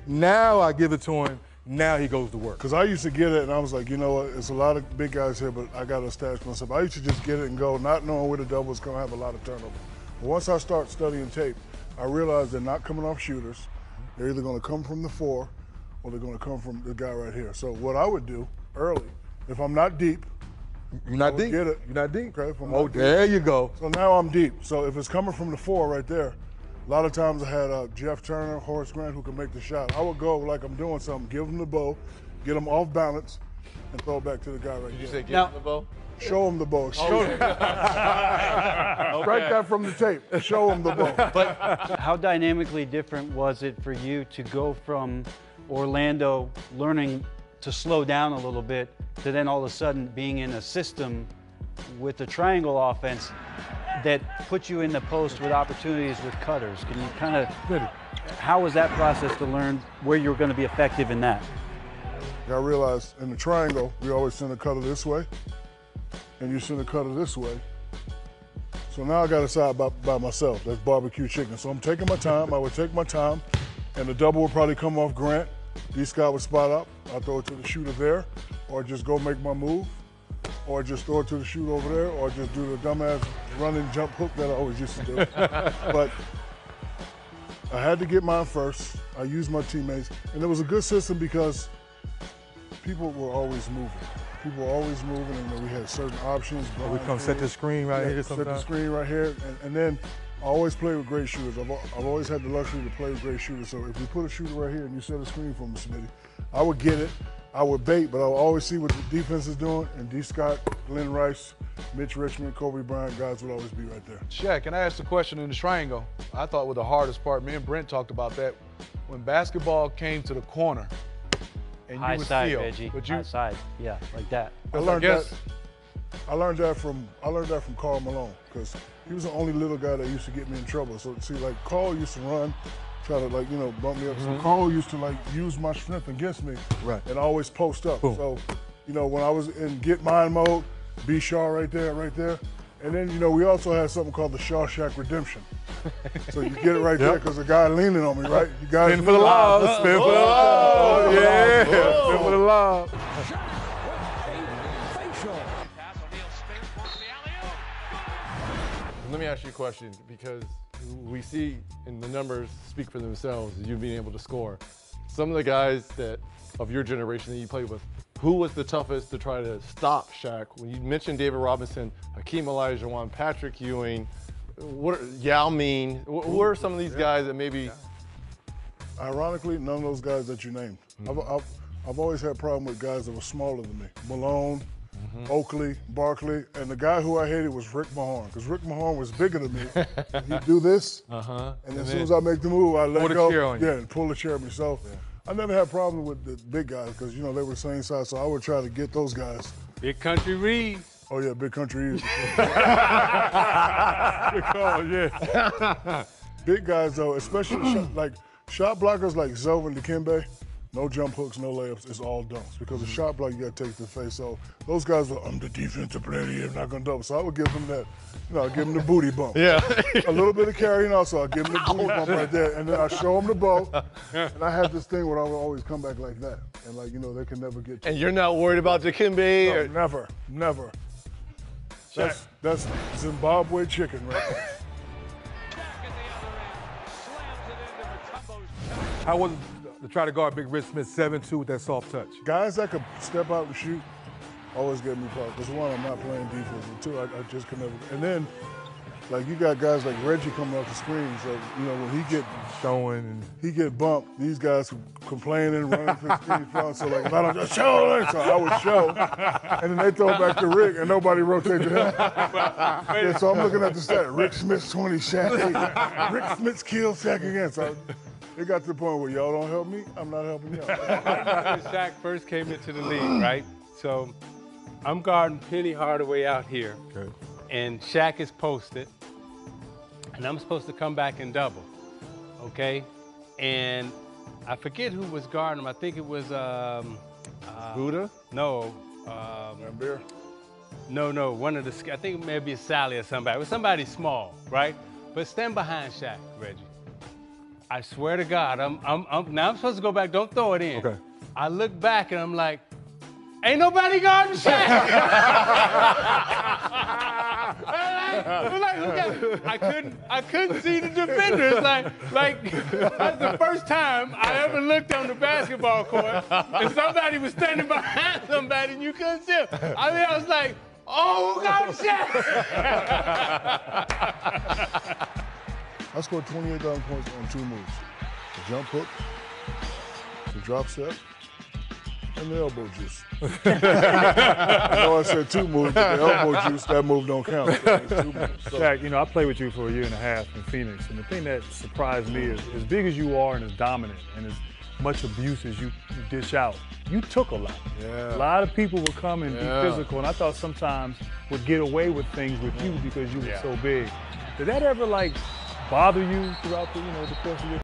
Now I give it to him. Now he goes to work. Because I used to get it, and I was like, you know what? It's a lot of big guys here, but I got to establish myself. I used to just get it and go, not knowing where the double was going to have a lot of turnover. But once I start studying tape, I realized they're not coming off shooters. They're either going to come from the 4 or they're going to come from the guy right here. So what I would do early, if I'm not deep, you're not deep. Get it. You're not deep. Okay. There you go. So now I'm deep. So if it's coming from the 4 right there, a lot of times I had Jeff Turner, Horace Grant who can make the shot. I would go like I'm doing something, give them the bow, get them off balance, and throw it back to the guy right there. Did you say give him the bow? Show him the bow. Strike that from the tape. Show him the bow. But how dynamically different was it for you to go from Orlando learning to slow down a little bit to then all of a sudden being in a system with the triangle offense that put you in the post with opportunities with cutters? Can you kind of, how was that process to learn where you were going to be effective in that? I realized in the triangle, we always send a cutter this way, and you send a cutter this way. So now I got to decide by myself. That's barbecue chicken. So I'm taking my time. I would take my time, and the double would probably come off Grant. D-Scott would spot up. I'll throw it to the shooter there, or just go make my move, or just throw it to the shooter over there, or just do the dumbass running jump hook that I always used to do. But I had to get mine first. I used my teammates, and it was a good system because people were always moving. People were always moving, and we had certain options. We come set the screen right here Set sometimes. the screen right here, and then I always play with great shooters. I've always had the luxury to play with great shooters. So if we put a shooter right here and you set a screen for me, Smitty, I would get it. I would bait, but I would always see what the defense is doing. And D. Scott, Glenn Rice, Mitch Richmond, Kobe Bryant, guys would always be right there. Shaq, can I ask a question in the triangle? I thought was the hardest part. Me and Brent talked about that. When basketball came to the corner, and High you would side, feel, Reggie. but you, High side, yeah, like that. I learned that from Karl Malone, because he was the only little guy that used to get me in trouble. So see, like Karl used to run, try to bump me up. So Karl used to use my strength against me, Right. and always post up. Boom. So, when I was in get mine mode, B Shaw right there, and then we also had something called the Shawshank Redemption. So you get it right there because the guy leaning on me, right? You guys Spin for the lob. Spin for the lob. Yeah. Spin for the lob. Let me ask you a question, because we see, and the numbers speak for themselves, you being able to score. Some of the guys of your generation that you played with, who was the toughest to try to stop Shaq? When you mentioned David Robinson, Hakeem Olajuwon, Patrick Ewing, Yao Ming, who are some of these guys that maybe? Ironically, none of those guys that you named. I've always had a problem with guys that were smaller than me. Malone, Oakley, Barkley, and the guy who I hated was Rick Mahorn, because Rick Mahorn was bigger than me. He'd do this, and as soon as I make the move, I let pull the go. chair on you. Yeah, and pull the chair on me. So I never had a problem with the big guys, because they were the same size. So I would try to get those guys. Big Country Reed. Oh yeah, Big Country. Good call, yeah. Big guys though, especially shot blockers like Zoe and Dikembe. No jump hooks, no layups, it's all dunks. Because a shot block, you gotta take it to the face. So those guys were, I'm the defensive player here, I'm not gonna double. So I would give them that, I'll give them the booty bump. Yeah. A little bit of carrying also, I'll give them the booty bump right there. And then I show them the bow. And I had this thing where I would always come back like that. And they can never get to And you're not worried about Dikembe? No, never. That's Zimbabwe chicken right there. How was it to try to guard Big Rich Smith 7'2" with that soft touch? Guys that could step out and shoot always get me problems. Because one, I'm not playing defense, and two, I just can never. And then, you got guys like Reggie coming off the screen. So when he get bumped, these guys complaining, running for his feet, so if I don't just show, so I would show, and then they throw it back to Rick, and nobody rotates to him. Yeah, so I'm looking at the stat: Rick Smith 20, Shaq 8. Rick Smith's killed Shaq again. So it got to the point where y'all don't help me, I'm not helping y'all. When Shaq first came into the league, right? So I'm guarding Penny Hardaway out here, and Shaq is posted, and I'm supposed to come back and double, okay? And I forget who was guarding him. I think it was Buddha? No. Bear? No, one of the, I think maybe Sally or somebody. It was somebody small, right? But stand behind Shaq, Reggie. I swear to God, now I'm supposed to go back. Don't throw it in. Okay. I look back and I'm like, ain't nobody guarding Shaq. I couldn't see the defenders. Like that's the first time I ever looked on the basketball court and somebody was standing behind somebody and you couldn't see him. I mean, I was like, oh, who got Shaq? I scored 28,000 points on 2 moves. The jump hook, the drop step, and the elbow juice. I know I said 2 moves, but the elbow juice, that move don't count. So it's 2 moves. So, Shaq, you know, I played with you for a year and a half in Phoenix, and the thing that surprised me is, as big as you are and as dominant and as much abuse as you dish out, you took a lot. Yeah. A lot of people would come and be physical, and I thought sometimes would get away with things with you because you were so big. Did that ever, like, bother you throughout the, the course of your